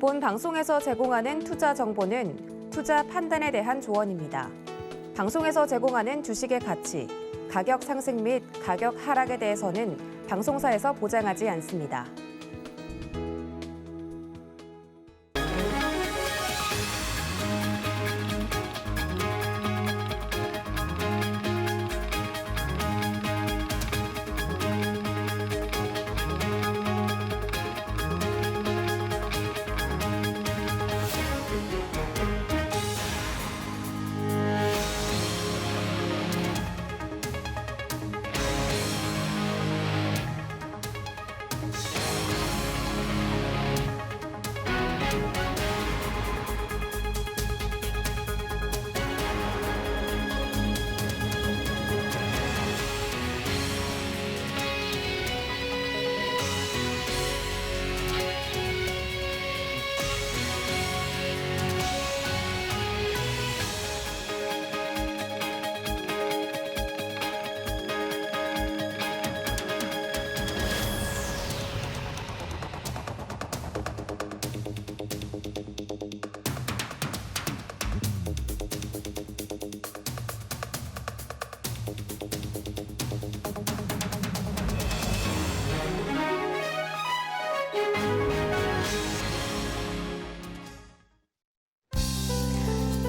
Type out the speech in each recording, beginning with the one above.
본 방송에서 제공하는 투자 정보는 투자 판단에 대한 조언입니다. 방송에서 제공하는 주식의 가치, 가격 상승 및 가격 하락에 대해서는 방송사에서 보장하지 않습니다.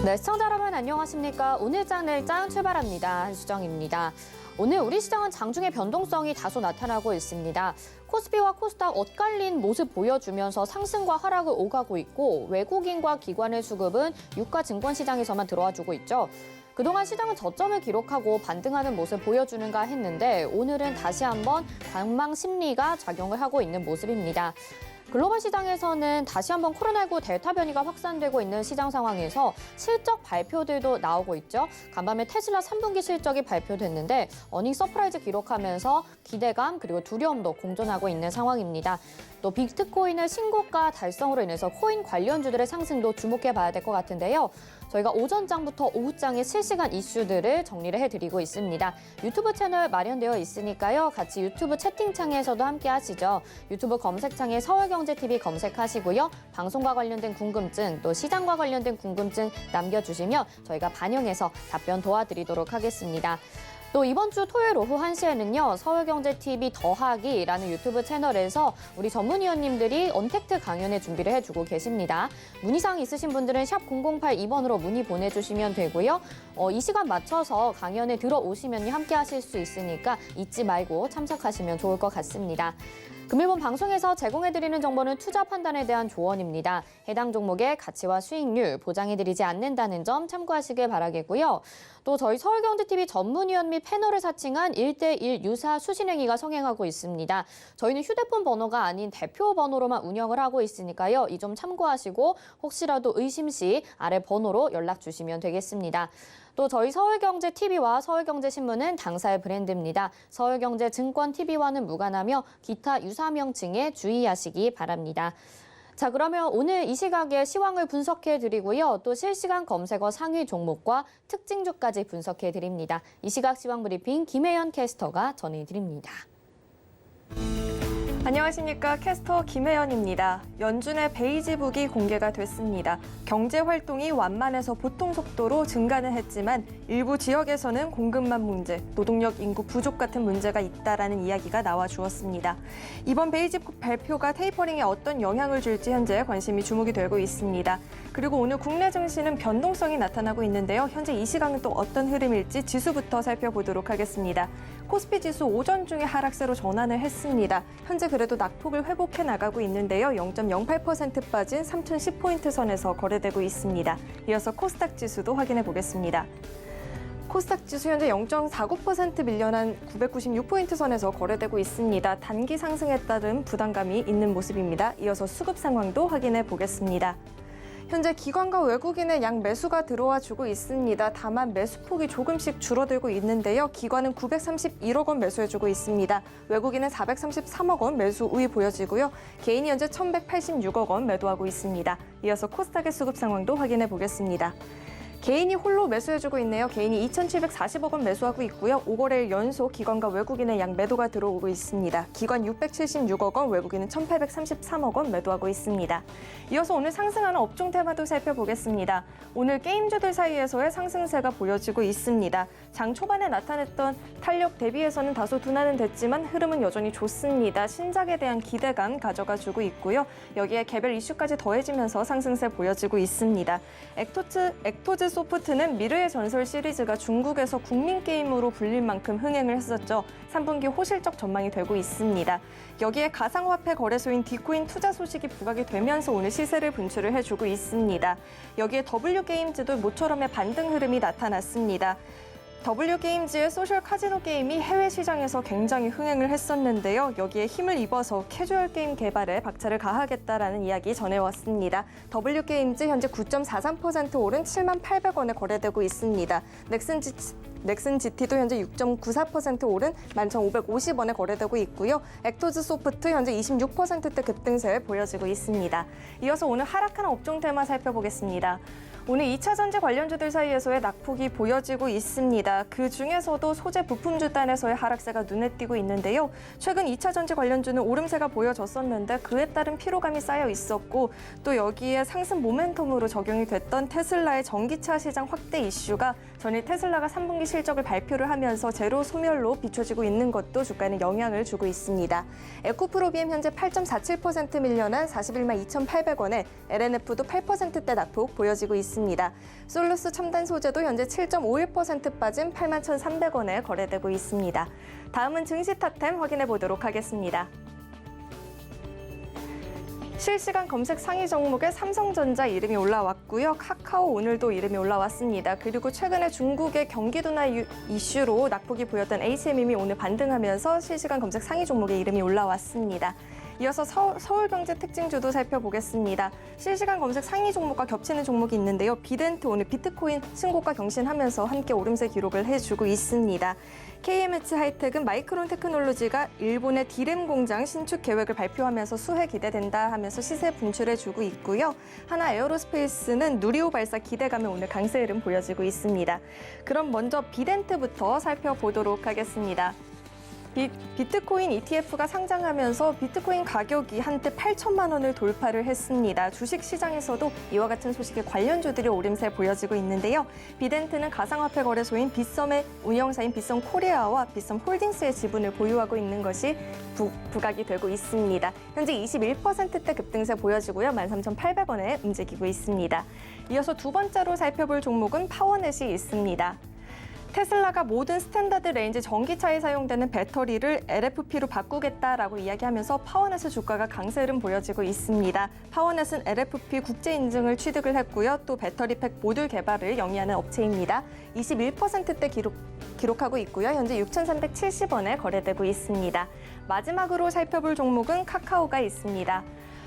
네, 시청자 여러분 안녕하십니까? 오늘 장일장 출발합니다. 한수정입니다. 오늘 우리 시장은 장중에 변동성이 다소 나타나고 있습니다. 코스피와 코스닥 엇갈린 모습 보여주면서 상승과 하락을 오가고 있고 외국인과 기관의 수급은 유가 증권 시장에서만 들어와주고 있죠. 그동안 시장은 저점을 기록하고 반등하는 모습 보여주는가 했는데 오늘은 다시 한번 관망 심리가 작용을 하고 있는 모습입니다. 글로벌 시장에서는 다시 한번 코로나19 델타 변이가 확산되고 있는 시장 상황에서 실적 발표들도 나오고 있죠. 간밤에 테슬라 3분기 실적이 발표됐는데 어닝 서프라이즈 기록하면서 기대감 그리고 두려움도 공존하고 있는 상황입니다. 또 비트코인의 신고가 달성으로 인해서 코인 관련주들의 상승도 주목해 봐야 될 것 같은데요. 저희가 오전장부터 오후장의 실시간 이슈들을 정리를 해드리고 있습니다. 유튜브 채널 마련되어 있으니까요. 같이 유튜브 채팅창에서도 함께 하시죠. 유튜브 검색창에 서울경제TV 검색하시고요. 방송과 관련된 궁금증, 또 시장과 관련된 궁금증 남겨주시면 저희가 반영해서 답변 도와드리도록 하겠습니다. 또 이번 주 토요일 오후 1시에는요. 서울경제TV 더하기라는 유튜브 채널에서 우리 전문위원님들이 언택트 강연회 준비를 해주고 계십니다. 문의사항 있으신 분들은 샵 0082번으로 문의 보내주시면 되고요. 이 시간 맞춰서 강연에 들어오시면 함께 하실 수 있으니까 잊지 말고 참석하시면 좋을 것 같습니다. 금일본 방송에서 제공해드리는 정보는 투자 판단에 대한 조언입니다. 해당 종목의 가치와 수익률 보장해드리지 않는다는 점 참고하시길 바라겠고요. 또 저희 서울경제TV 전문위원 및 패널을 사칭한 1대1 유사 수신행위가 성행하고 있습니다. 저희는 휴대폰 번호가 아닌 대표 번호로만 운영을 하고 있으니까요. 이 점 참고하시고 혹시라도 의심 시 아래 번호로 연락 주시면 되겠습니다. 또 저희 서울경제TV와 서울경제신문은 당사의 브랜드입니다. 서울경제증권TV와는 무관하며 기타 유사 명칭에 주의하시기 바랍니다. 자, 그러면 오늘 이 시각의 시황을 분석해드리고요. 또 실시간 검색어 상위 종목과 특징주까지 분석해드립니다. 이 시각 시황 브리핑 김혜연 캐스터가 전해드립니다. 안녕하십니까. 캐스터 김혜연입니다. 연준의 베이지북이 공개가 됐습니다. 경제 활동이 완만해서 보통 속도로 증가는 했지만 일부 지역에서는 공급망 문제, 노동력 인구 부족 같은 문제가 있다라는 이야기가 나와 주었습니다. 이번 베이지북 발표가 테이퍼링에 어떤 영향을 줄지 현재 관심이 주목이 되고 있습니다. 그리고 오늘 국내 증시는 변동성이 나타나고 있는데요. 현재 이 시각은 또 어떤 흐름일지 지수부터 살펴보도록 하겠습니다. 코스피 지수 오전 중에 하락세로 전환을 했습니다. 현재 그래도 낙폭을 회복해 나가고 있는데요. 0.08% 빠진 3010포인트 선에서 거래되고 있습니다. 이어서 코스닥 지수도 확인해 보겠습니다. 코스닥 지수 현재 0.49% 밀려난 996포인트 선에서 거래되고 있습니다. 단기 상승에 따른 부담감이 있는 모습입니다. 이어서 수급 상황도 확인해 보겠습니다. 현재 기관과 외국인의 양 매수가 들어와 주고 있습니다. 다만 매수폭이 조금씩 줄어들고 있는데요. 기관은 931억 원 매수해주고 있습니다. 외국인은 433억 원 매수 우위 보여지고요. 개인이 현재 1,186억 원 매도하고 있습니다. 이어서 코스닥의 수급 상황도 확인해 보겠습니다. 개인이 홀로 매수해주고 있네요. 개인이 2,740억 원 매수하고 있고요. 5거래일 연속 기관과 외국인의 양 매도가 들어오고 있습니다. 기관 676억 원, 외국인은 1,833억 원 매도하고 있습니다. 이어서 오늘 상승하는 업종 테마도 살펴보겠습니다. 오늘 게임주들 사이에서의 상승세가 보여지고 있습니다. 장 초반에 나타냈던 탄력 대비해서는 다소 둔화는 됐지만 흐름은 여전히 좋습니다. 신작에 대한 기대감 가져가주고 있고요. 여기에 개별 이슈까지 더해지면서 상승세 보여지고 있습니다. 액토즈 소프트는 미르의 전설 시리즈가 중국에서 국민 게임으로 불릴 만큼 흥행을 했었죠. 3분기 호실적 전망이 되고 있습니다. 여기에 가상화폐 거래소인 디코인 투자 소식이 부각이 되면서 오늘 시세를 분출을 해주고 있습니다. 여기에 W게임즈도 모처럼의 반등 흐름이 나타났습니다. W게임즈의 소셜 카지노 게임이 해외 시장에서 굉장히 흥행을 했었는데요. 여기에 힘을 입어서 캐주얼 게임 개발에 박차를 가하겠다라는 이야기 전해왔습니다. W게임즈 현재 9.43% 오른 78,000원에 거래되고 있습니다. 넥슨 GT도 현재 6.94% 오른 11,550원에 거래되고 있고요. 액토즈 소프트 현재 26%대 급등세 보여지고 있습니다. 이어서 오늘 하락하는 업종 테마 살펴보겠습니다. 오늘 2차 전지 관련주들 사이에서의 낙폭이 보여지고 있습니다. 그 중에서도 소재 부품주 단에서의 하락세가 눈에 띄고 있는데요. 최근 2차 전지 관련주는 오름세가 보여졌었는데 그에 따른 피로감이 쌓여 있었고 또 여기에 상승 모멘텀으로 적용이 됐던 테슬라의 전기차 시장 확대 이슈가 전일 테슬라가 3분기 실적을 발표를 하면서 제로 소멸로 비춰지고 있는 것도 주가에는 영향을 주고 있습니다. 에코프로비엠 현재 8.47% 밀려난 41만 2,800원에 LNF도 8%대 낙폭 보여지고 있습니다. 솔루스 첨단 소재도 현재 7.51% 빠진 81,300원에 거래되고 있습니다. 다음은 증시 탑10 확인해 보도록 하겠습니다. 실시간 검색 상위 종목에 삼성전자 이름이 올라왔고요. 카카오 오늘도 이름이 올라왔습니다. 그리고 최근에 중국의 경기 둔화 이슈로 낙폭이 보였던 HMM이 오늘 반등하면서 실시간 검색 상위 종목에 이름이 올라왔습니다. 이어서 서울경제 특징주도 살펴보겠습니다. 실시간 검색 상위 종목과 겹치는 종목이 있는데요. 비덴트 오늘 비트코인 신고가 경신하면서 함께 오름세 기록을 해주고 있습니다. KMH 하이텍은 마이크론 테크놀로지가 일본의 디램 공장 신축 계획을 발표하면서 수혜 기대된다 하면서 시세 분출해주고 있고요. 하나 에어로스페이스는 누리호 발사 기대감에 오늘 강세 흐름 보여지고 있습니다. 그럼 먼저 비덴트부터 살펴보도록 하겠습니다. 비트코인 ETF가 상장하면서 비트코인 가격이 한때 8천만 원을 돌파를 했습니다. 주식시장에서도 이와 같은 소식에 관련주들이 오름세 보여지고 있는데요. 비덴트는 가상화폐 거래소인 빗썸의 운영사인 빗썸 코리아와 빗썸 홀딩스의 지분을 보유하고 있는 것이 부각이 되고 있습니다. 현재 21%대 급등세 보여지고요. 13,800원에 움직이고 있습니다. 이어서 두 번째로 살펴볼 종목은 파워넷이 있습니다. 테슬라가 모든 스탠다드 레인지 전기차에 사용되는 배터리를 LFP로 바꾸겠다라고 이야기하면서 파워넷의 주가가 강세 흐름 보여지고 있습니다. 파워넷은 LFP 국제 인증을 취득을 했고요. 또 배터리팩 모듈 개발을 영위하는 업체입니다. 21%대 기록하고 있고요. 현재 6,370원에 거래되고 있습니다. 마지막으로 살펴볼 종목은 카카오가 있습니다.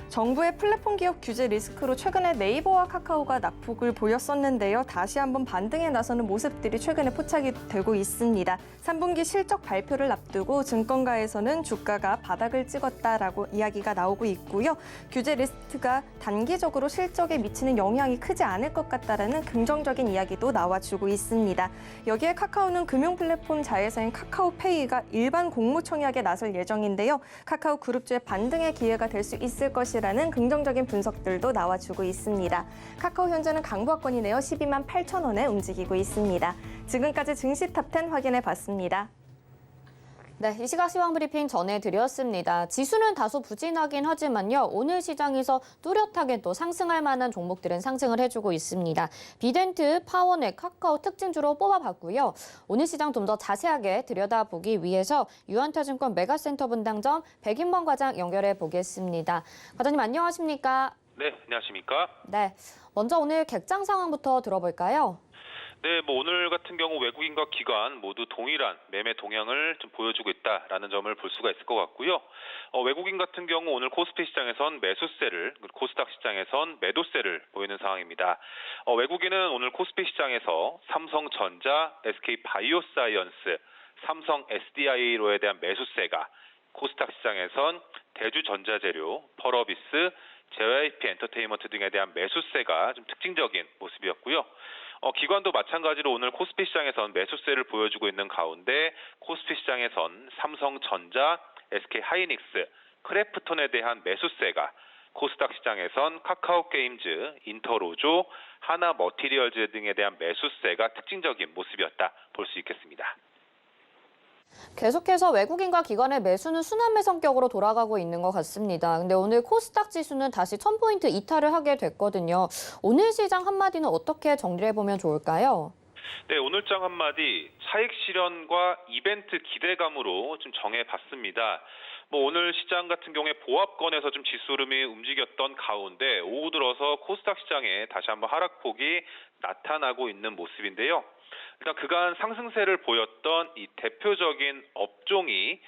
정부의 플랫폼 기업 규제 리스크로 최근에 네이버와 카카오가 낙폭을 보였었는데요. 다시 한번 반등에 나서는 모습들이 최근에 포착이 되고 있습니다. 3분기 실적 발표를 앞두고 증권가에서는 주가가 바닥을 찍었다라고 이야기가 나오고 있고요. 규제 리스크가 단기적으로 실적에 미치는 영향이 크지 않을 것 같다라는 긍정적인 이야기도 나와주고 있습니다. 여기에 카카오는 금융 플랫폼 자회사인 카카오페이가 일반 공모 청약에 나설 예정인데요. 카카오 그룹주의 반등의 기회가 될 수 있을 것이라는 긍정적인 분석들도 나와주고 있습니다. 카카오 현재는 강보합권이네요. 12만 8,000원에 움직이고 있습니다. 지금까지 증시 탑10 확인해 봤습니다. 네, 이 시각 시황 브리핑 전해드렸습니다. 지수는 다소 부진하긴 하지만요. 오늘 시장에서 뚜렷하게 또 상승할 만한 종목들은 상승을 해주고 있습니다. 비덴트, 파워넷, 카카오 특징주로 뽑아봤고요. 오늘 시장 좀 더 자세하게 들여다보기 위해서 유한타증권 메가센터 분당점 백인범 과장 연결해 보겠습니다. 과장님 안녕하십니까? 네, 안녕하십니까? 네, 먼저 오늘 객장 상황부터 들어볼까요? 네, 오늘 같은 경우 외국인과 기관 모두 동일한 매매 동향을 좀 보여주고 있다라는 점을 볼 수가 있을 것 같고요. 외국인 같은 경우 오늘 코스피 시장에선 매수세를, 코스닥 시장에선 매도세를 보이는 상황입니다. 외국인은 오늘 코스피 시장에서 삼성전자, SK바이오사이언스, 삼성 SDI로에 대한 매수세가, 코스닥 시장에선 대주전자재료, 펄어비스, JYP 엔터테인먼트 등에 대한 매수세가 좀 특징적인 모습이었고요. 기관도 마찬가지로 오늘 코스피 시장에선 매수세를 보여주고 있는 가운데 코스피 시장에선 삼성전자, SK하이닉스, 크래프톤에 대한 매수세가 코스닥 시장에선 카카오게임즈, 인터로조, 하나머티리얼즈 등에 대한 매수세가 특징적인 모습이었다 볼 수 있겠습니다. 계속해서 외국인과 기관의 매수는 순환매 성격으로 돌아가고 있는 것 같습니다. 근데 오늘 코스닥 지수는 다시 1000포인트 이탈을 하게 됐거든요. 오늘 시장 한마디는 어떻게 정리를 해보면 좋을까요? 네, 오늘장 한마디 차익 실현과 이벤트 기대감으로 좀 정해봤습니다. 오늘 시장 같은 경우에 보합권에서 좀 지수 흐름이 움직였던 가운데 오후 들어서 코스닥 시장에 다시 한번 하락폭이 나타나고 있는 모습인데요. 일단 그간 상승세를 보였던 이 대표적인 업종이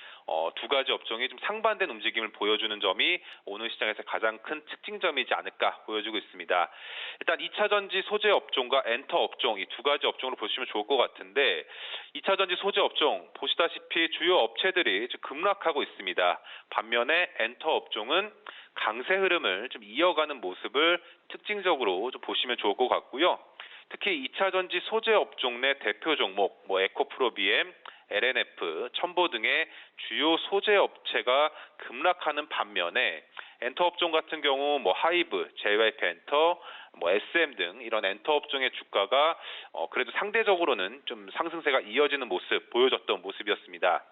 두 가지 업종이 좀 상반된 움직임을 보여주는 점이 오늘 시장에서 가장 큰 특징점이지 않을까 보여주고 있습니다. 일단 2차전지 소재 업종과 엔터 업종 이 두 가지 업종으로 보시면 좋을 것 같은데 2차전지 소재 업종 보시다시피 주요 업체들이 좀 급락하고 있습니다. 반면에 엔터 업종은 강세 흐름을 좀 이어가는 모습을 특징적으로 좀 보시면 좋을 것 같고요. 특히 2차전지 소재 업종 내 대표 종목 에코프로비엠, LNF, 첨보 등의 주요 소재 업체가 급락하는 반면에 엔터 업종 같은 경우 하이브, JYP 엔터, SM 등 이런 엔터 업종의 주가가 그래도 상대적으로는 좀 상승세가 이어지는 모습 보여줬던 모습이었습니다.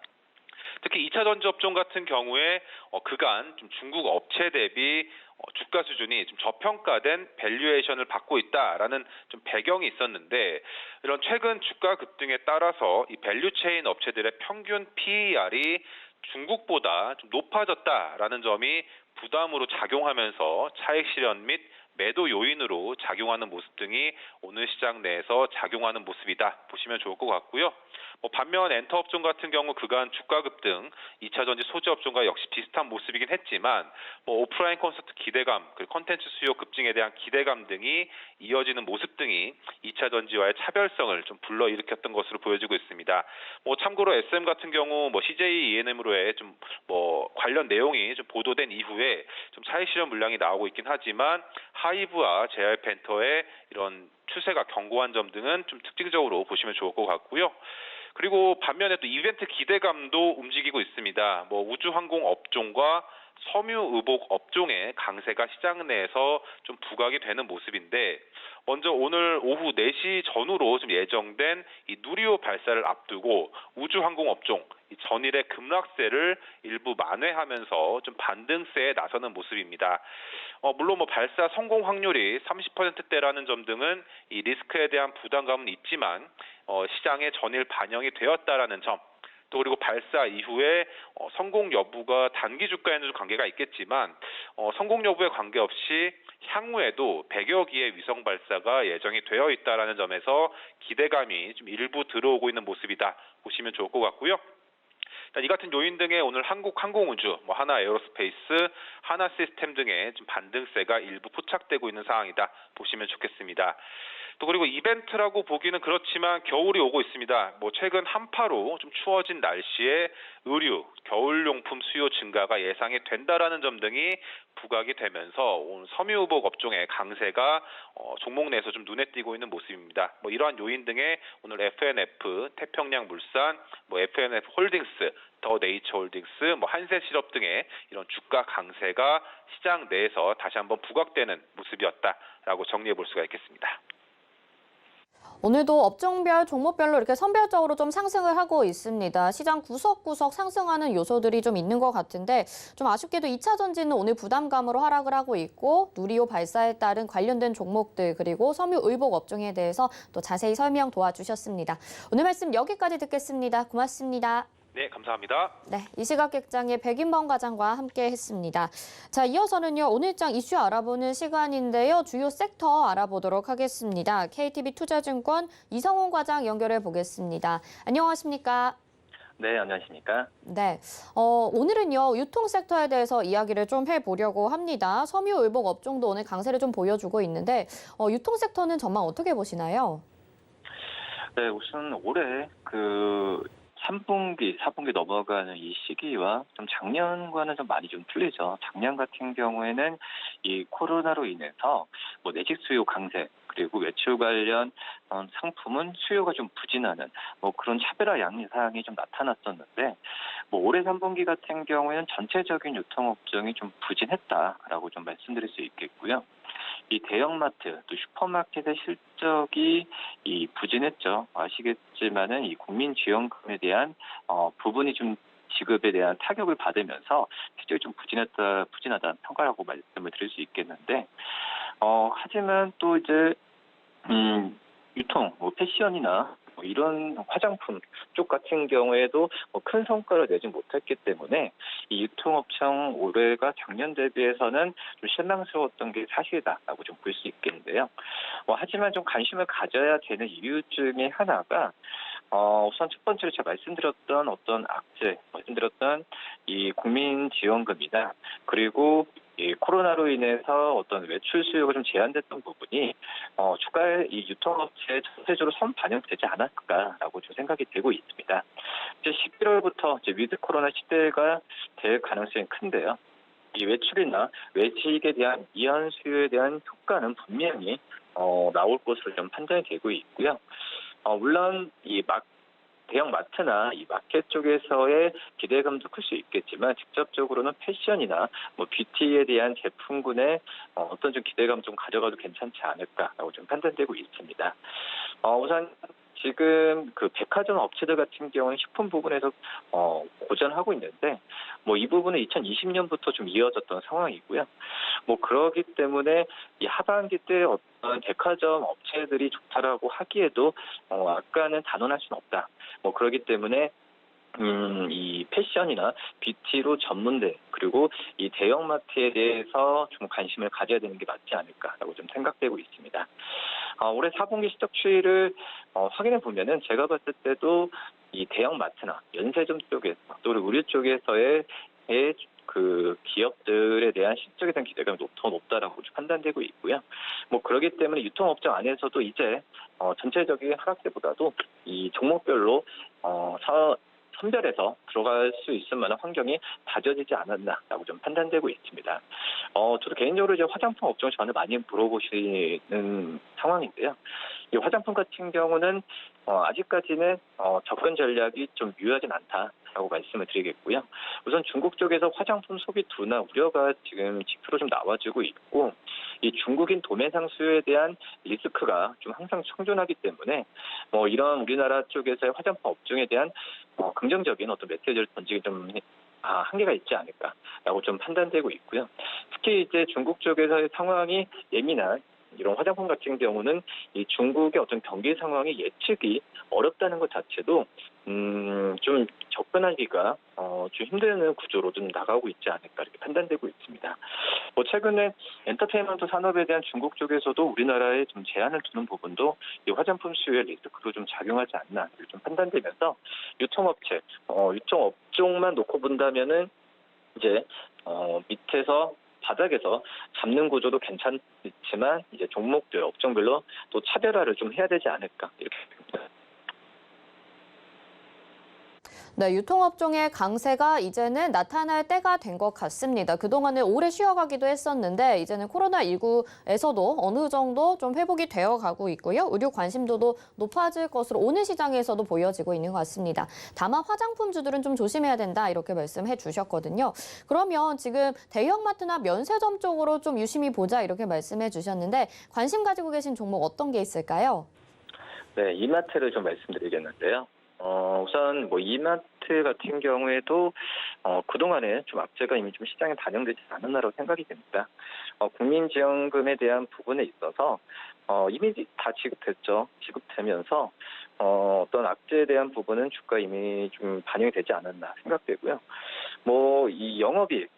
특히 2차 전지 업종 같은 경우에 그간 좀 중국 업체 대비 주가 수준이 좀 저평가된 밸류에이션을 받고 있다라는 좀 배경이 있었는데 이런 최근 주가 급등에 따라서 이 밸류체인 업체들의 평균 PER이 중국보다 좀 높아졌다라는 점이 부담으로 작용하면서 차익 실현 및 매도 요인으로 작용하는 모습 등이 오늘 시장 내에서 작용하는 모습이다 보시면 좋을 것 같고요. 반면 엔터 업종 같은 경우 그간 주가 급등, 2차전지 소재 업종과 역시 비슷한 모습이긴 했지만 오프라인 콘서트 기대감, 그리고 콘텐츠 수요 급증에 대한 기대감 등이 이어지는 모습 등이 2차전지와의 차별성을 좀 불러일으켰던 것으로 보여지고 있습니다. 참고로 SM 같은 경우 CJ ENM으로의 좀 관련 내용이 좀 보도된 이후에 좀 차익 실현 물량이 나오고 있긴 하지만 하이브와 JYP 엔터의 이런 추세가 견고한 점 등은 좀 특징적으로 보시면 좋을 것 같고요. 그리고 반면에 또 이벤트 기대감도 움직이고 있습니다. 우주항공 업종과 섬유의복 업종의 강세가 시장 내에서 좀 부각이 되는 모습인데 먼저 오늘 오후 4시 전후로 좀 예정된 이 누리호 발사를 앞두고 우주항공 업종 이 전일의 급락세를 일부 만회하면서 좀 반등세에 나서는 모습입니다. 물론 발사 성공 확률이 30%대라는 점 등은 이 리스크에 대한 부담감은 있지만 시장에 전일 반영이 되었다라는 점, 또 그리고 발사 이후에 성공 여부가 단기 주가에는 좀 관계가 있겠지만 성공 여부에 관계없이 향후에도 100여 기의 위성 발사가 예정이 되어 있다라는 점에서 기대감이 좀 일부 들어오고 있는 모습이다 보시면 좋을 것 같고요. 이 같은 요인 등의 오늘 한국항공우주, 하나 에어로스페이스, 하나 시스템 등의 좀 반등세가 일부 포착되고 있는 상황이다 보시면 좋겠습니다. 또 그리고 이벤트라고 보기는 그렇지만 겨울이 오고 있습니다. 최근 한파로 좀 추워진 날씨에 의류, 겨울용품 수요 증가가 예상이 된다라는 점 등이 부각이 되면서 오늘 섬유의복 업종의 강세가 종목 내에서 좀 눈에 띄고 있는 모습입니다. 이러한 요인 등의 오늘 FNF, 태평양물산, FNF 홀딩스, 더 네이처 홀딩스, 한세실업 등의 이런 주가 강세가 시장 내에서 다시 한번 부각되는 모습이었다라고 정리해 볼 수가 있겠습니다. 오늘도 업종별, 종목별로 이렇게 선별적으로 좀 상승을 하고 있습니다. 시장 구석구석 상승하는 요소들이 좀 있는 것 같은데 좀 아쉽게도 2차 전지는 오늘 부담감으로 하락을 하고 있고 누리호 발사에 따른 관련된 종목들 그리고 섬유의복 업종에 대해서 또 자세히 설명 도와주셨습니다. 오늘 말씀 여기까지 듣겠습니다. 고맙습니다. 네, 감사합니다. 네, 이 시각 객장의 백인범 과장과 함께 했습니다. 자, 이어서는요, 오늘장 이슈 알아보는 시간인데요. 주요 섹터 알아보도록 하겠습니다. KTB 투자증권 이성훈 과장 연결해 보겠습니다. 안녕하십니까? 네, 안녕하십니까? 네, 오늘은요, 유통 섹터에 대해서 이야기를 좀 해보려고 합니다. 섬유의복 업종도 오늘 강세를 좀 보여주고 있는데, 유통 섹터는 전망 어떻게 보시나요? 네, 우선 올해 3분기, 4분기 넘어가는 이 시기와 좀 작년과는 좀 많이 좀 틀리죠. 작년 같은 경우에는 이 코로나로 인해서 내직 수요 강세, 그리고 외출 관련 상품은 수요가 좀 부진하는 그런 차별화 양상이 좀 나타났었는데 올해 3분기 같은 경우에는 전체적인 유통업종이 좀 부진했다라고 좀 말씀드릴 수 있겠고요. 이 대형마트 또 슈퍼마켓의 실적이 부진했죠. 아시겠지만은 이 국민지원금에 대한 부분이 좀 지급에 대한 타격을 받으면서 실적이 좀 부진하다는 평가라고 말씀을 드릴 수 있겠는데, 하지만 또 이제 유통, 패션이나 이런 화장품 쪽 같은 경우에도 큰 성과를 내지 못했기 때문에 이 유통업종 올해가 작년 대비해서는 좀 실망스러웠던 게 사실이다라고 좀 볼 수 있겠는데요. 하지만 좀 관심을 가져야 되는 이유 중에 하나가 우선 첫 번째로 제가 말씀드렸던 어떤 악재, 말씀드렸던 이 국민지원금이나 그리고 이 코로나로 인해서 어떤 외출 수요가 좀 제한됐던 부분이 주가의 이 유통업체에 전체적으로 반영되지 않았을까라고 좀 생각이 되고 있습니다. 이제 11월부터 이제 위드 코로나 시대가 될 가능성이 큰데요. 이 외출이나 외식에 대한 이한 수요에 대한 효과는 분명히 나올 것으로 좀 판단이 되고 있고요. 물론 이 대형 마트나 이 마켓 쪽에서의 기대감도 클 수 있겠지만 직접적으로는 패션이나 뷰티에 대한 제품군의 어떤 좀 기대감 좀 가져가도 괜찮지 않을까라고 좀 판단되고 있습니다. 우선 지금 그 백화점 업체들 같은 경우는 식품 부분에서 고전하고 있는데 이 부분은 2020년부터 좀 이어졌던 상황이고요. 그러기 때문에 이 하반기 때 어떤 백화점 업체들이 좋다라고 하기에도 아까는 단언할 수는 없다. 그러기 때문에 이 패션이나 뷰티로 전문대 그리고 이 대형마트에 대해서 좀 관심을 가져야 되는 게 맞지 않을까라고 좀 생각되고 있습니다. 올해 4분기 실적 추이를 확인해 보면은 제가 봤을 때도 이 대형마트나 연세점 쪽에서 또 의류 쪽에서의 그 기업들에 대한 실적에 대한 기대감이 더 높다라고 판단되고 있고요. 그렇기 때문에 유통업종 안에서도 이제 전체적인 하락세보다도 이 종목별로 선별해서 들어갈 수 있을 만한 환경이 다져지지 않았나라고 좀 판단되고 있습니다. 저도 개인적으로 이제 화장품 업종을 저한테 많이 물어보시는 상황인데요. 이 화장품 같은 경우는 아직까지는 접근 전략이 좀 유효하진 않다라고 말씀을 드리겠고요. 우선 중국 쪽에서 화장품 소비 둔화 우려가 지금 지표로 좀 나와주고 있고, 이 중국인 도매상 수요에 대한 리스크가 좀 항상 청존하기 때문에 이런 우리나라 쪽에서의 화장품 업종에 대한 긍정적인 어떤 메시지를 던지기 좀 한계가 있지 않을까라고 좀 판단되고 있고요. 특히 이제 중국 쪽에서의 상황이 예민한 이런 화장품 같은 경우는 이 중국의 어떤 경기 상황이 예측이 어렵다는 것 자체도 좀 접근하기가 좀 힘든 구조로 좀 나가고 있지 않을까 이렇게 판단되고 있습니다. 최근에 엔터테인먼트 산업에 대한 중국 쪽에서도 우리나라에 좀 제한을 두는 부분도 이 화장품 수요의 리스크로 좀 작용하지 않나 이렇게 좀 판단되면서 유통업체, 유통업종만 놓고 본다면은 이제 밑에서 바닥에서 잡는 구조도 괜찮지만 이제 종목들, 업종별로 또 차별화를 좀 해야 되지 않을까 이렇게 봅니다. 네, 유통업종의 강세가 이제는 나타날 때가 된 것 같습니다. 그동안은 오래 쉬어가기도 했었는데 이제는 코로나19에서도 어느 정도 좀 회복이 되어가고 있고요. 의료 관심도도 높아질 것으로 오늘 시장에서도 보여지고 있는 것 같습니다. 다만 화장품주들은 좀 조심해야 된다 이렇게 말씀해 주셨거든요. 그러면 지금 대형마트나 면세점 쪽으로 좀 유심히 보자 이렇게 말씀해 주셨는데 관심 가지고 계신 종목 어떤 게 있을까요? 네, 이마트를 좀 말씀드리겠는데요. 우선 이마트 같은 경우에도 그동안에 좀 악재가 이미 좀 시장에 반영되지 않았나라고 생각이 됩니다. 국민지원금에 대한 부분에 있어서 이미 다 지급됐죠. 지급되면서 어떤 악재에 대한 부분은 주가 이미 좀 반영이 되지 않았나 생각되고요. 이 영업이익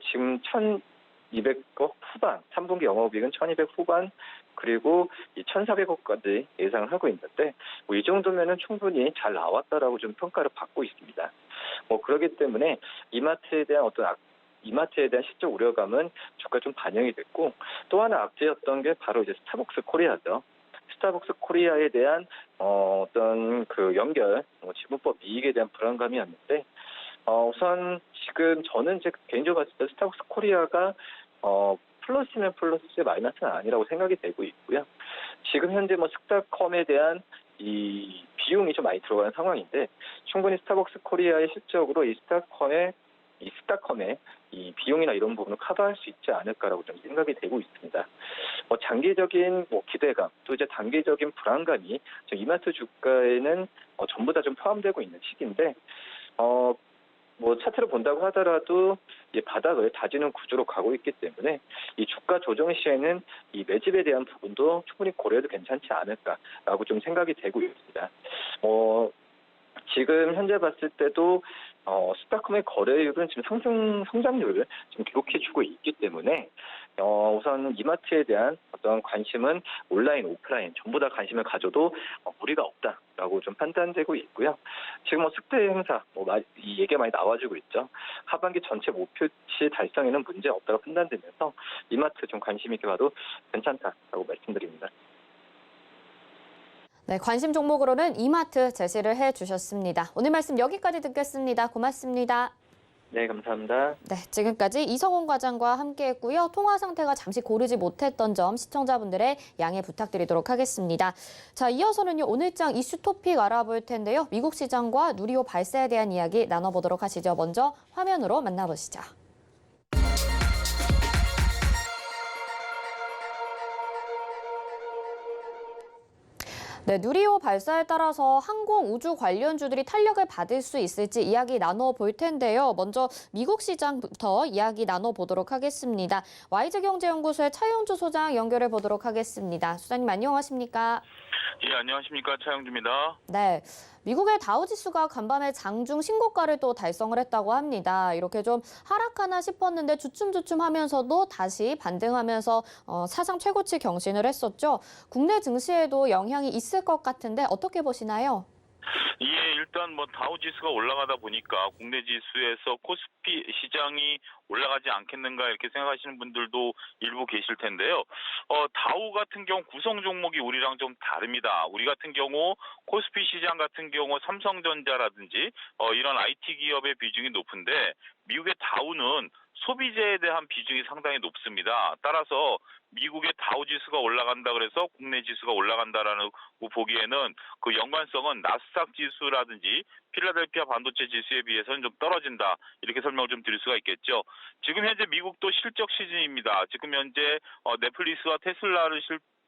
지금 1,200억 후반, 3분기 영업이익은 1,200 후반 그리고 이 1,400억까지 예상을 하고 있는데 이 정도면은 충분히 잘 나왔다라고 좀 평가를 받고 있습니다. 그렇기 때문에 이마트에 대한 실적 우려감은 주가 좀 반영이 됐고, 또 하나 악재였던 게 바로 이제 스타벅스 코리아죠. 스타벅스 코리아에 대한 어떤 그 연결 지분법 이익에 대한 불안감이었는데 우선 지금 저는 제 개인적으로 봤을 때 스타벅스 코리아가 플러스면 플러스 마이너스는 아니라고 생각이 되고 있고요. 지금 현재 뭐 스타컴에 대한 이 비용이 좀 많이 들어가는 상황인데 충분히 스타벅스 코리아의 실적으로 이 스타컴의 이 비용이나 이런 부분을 커버할 수 있지 않을까라고 좀 생각이 되고 있습니다. 장기적인 기대감 또 이제 단기적인 불안감이 이마트 주가에는 전부 다 좀 포함되고 있는 시기인데 차트를 본다고 하더라도 이 바닥을 다지는 구조로 가고 있기 때문에 이 주가 조정 시에는 이 매집에 대한 부분도 충분히 고려해도 괜찮지 않을까라고 좀 생각이 되고 있습니다. 지금 현재 봤을 때도 스타컴의 거래율은 지금 성장률을 지금 기록해주고 있기 때문에 우선 이마트에 대한 어떤 관심은 온라인, 오프라인 전부 다 관심을 가져도 무리가 없다라고 좀 판단되고 있고요. 지금 습대 행사 이 얘기가 많이 나와주고 있죠. 하반기 전체 목표치 달성에는 문제 없다고 판단되면서 이마트 좀 관심 있게 봐도 괜찮다라고 말씀드립니다. 네, 관심 종목으로는 이마트 제시를 해주셨습니다. 오늘 말씀 여기까지 듣겠습니다. 고맙습니다. 네, 감사합니다. 네, 지금까지 이성훈 과장과 함께했고요. 통화 상태가 잠시 고르지 못했던 점 시청자분들의 양해 부탁드리도록 하겠습니다. 자, 이어서는요, 오늘장 이슈 토픽 알아볼 텐데요. 미국 시장과 누리호 발사에 대한 이야기 나눠보도록 하시죠. 먼저 화면으로 만나보시죠. 네, 누리호 발사에 따라서 항공 우주 관련주들이 탄력을 받을 수 있을지 이야기 나눠볼 텐데요. 먼저 미국 시장부터 이야기 나눠보도록 하겠습니다. YG경제연구소의 차영주 소장 연결해 보도록 하겠습니다. 소장님 안녕하십니까? 예, 안녕하십니까. 차영주입니다. 네, 미국의 다우지수가 간밤에 장중 신고가를 또 달성을 했다고 합니다. 이렇게 좀 하락하나 싶었는데 주춤주춤하면서도 다시 반등하면서 사상 최고치 경신을 했었죠. 국내 증시에도 영향이 있을 것 같은데 어떻게 보시나요? 예, 일단 다우지수가 올라가다 보니까 국내 지수에서 코스피 시장이 올라가지 않겠는가 이렇게 생각하시는 분들도 일부 계실 텐데요. 다우 같은 경우 구성 종목이 우리랑 좀 다릅니다. 우리 같은 경우 코스피 시장 같은 경우 삼성전자라든지 이런 IT 기업의 비중이 높은데 미국의 다우는 소비재에 대한 비중이 상당히 높습니다. 따라서 미국의 다우지수가 올라간다 그래서 국내 지수가 올라간다라는 보기에는 그 연관성은 나스닥 지수라든지 필라델피아 반도체 지수에 비해서는 좀 떨어진다. 이렇게 설명을 좀 드릴 수가 있겠죠. 지금 현재 미국도 실적 시즌입니다. 지금 현재 넷플릭스와 테슬라를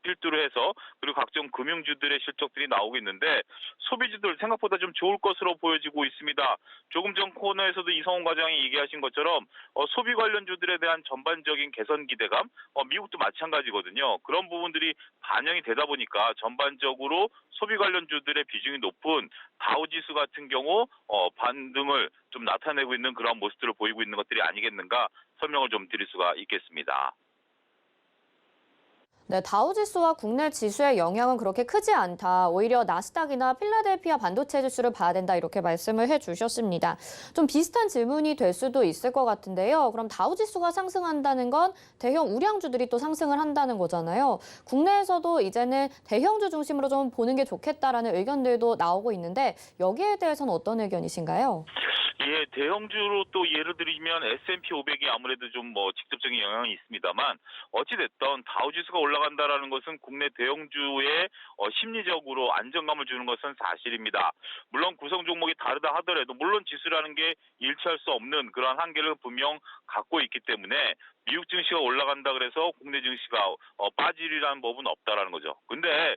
필두로 해서 그리고 각종 금융주들의 실적들이 나오고 있는데 소비주들 생각보다 좀 좋을 것으로 보여지고 있습니다. 조금 전 코너에서도 이성훈 과장이 얘기하신 것처럼 소비 관련주들에 대한 전반적인 개선 기대감 미국도 마찬가지거든요. 그런 부분들이 반영이 되다 보니까 전반적으로 소비 관련주들의 비중이 높은 다우지수 같은 경우 반등을 좀 나타내고 있는 그런 모습들을 보이고 있는 것들이 아니겠는가 설명을 좀 드릴 수가 있겠습니다. 네, 다우지수와 국내 지수의 영향은 그렇게 크지 않다. 오히려 나스닥이나 필라델피아 반도체 지수를 봐야 된다. 이렇게 말씀을 해주셨습니다. 좀 비슷한 질문이 될 수도 있을 것 같은데요. 그럼 다우지수가 상승한다는 건 대형 우량주들이 또 상승을 한다는 거잖아요. 국내에서도 이제는 대형주 중심으로 좀 보는 게 좋겠다라는 의견들도 나오고 있는데 여기에 대해서는 어떤 의견이신가요? 예, 대형주로 또 예를 들면 S&P 500이 아무래도 좀 직접적인 영향이 있습니다만 어찌됐든 다우지수가 올라간다라는 것은 국내 대형주에 심리적으로 안정감을 주는 것은 사실입니다. 물론 구성 종목이 다르다 하더라도 물론 지수라는 게 일치할 수 없는 그러한 한계를 분명 갖고 있기 때문에 미국 증시가 올라간다 그래서 국내 증시가 빠지리라는 법은 없다라는 거죠. 근데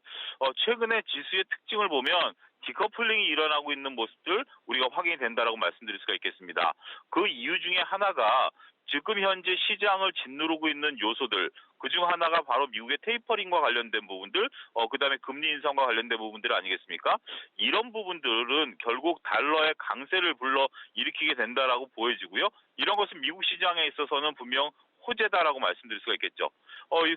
최근에 지수의 특징을 보면 디커플링이 일어나고 있는 모습들 우리가 확인이 된다라고 말씀드릴 수가 있겠습니다. 그 이유 중에 하나가 지금 현재 시장을 짓누르고 있는 요소들 그중 하나가 바로 미국의 테이퍼링과 관련된 부분들 그다음에 금리 인상과 관련된 부분들 아니겠습니까? 이런 부분들은 결국 달러의 강세를 불러 일으키게 된다라고 보여지고요. 이런 것은 미국 시장에 있어서는 분명 호재다라고 말씀드릴 수가 있겠죠.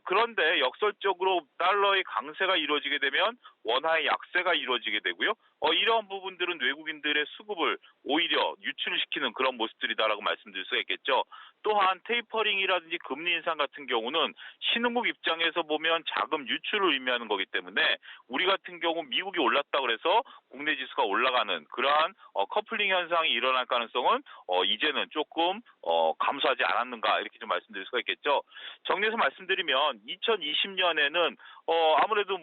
그런데 역설적으로 달러의 강세가 이루어지게 되면 원화의 약세가 이루어지게 되고요. 이러한 부분들은 외국인들의 수급을 오히려 유출시키는 그런 모습들이다라고 말씀드릴 수가 있겠죠. 또한 테이퍼링이라든지 금리 인상 같은 경우는 신흥국 입장에서 보면 자금 유출을 의미하는 거기 때문에 우리 같은 경우 미국이 올랐다 그래서 국내 지수가 올라가는 그러한 커플링 현상이 일어날 가능성은 이제는 조금 감소하지 않았는가 이렇게 좀 말씀드릴 수가 있겠죠. 정리해서 말씀드리면 2020년에는 아무래도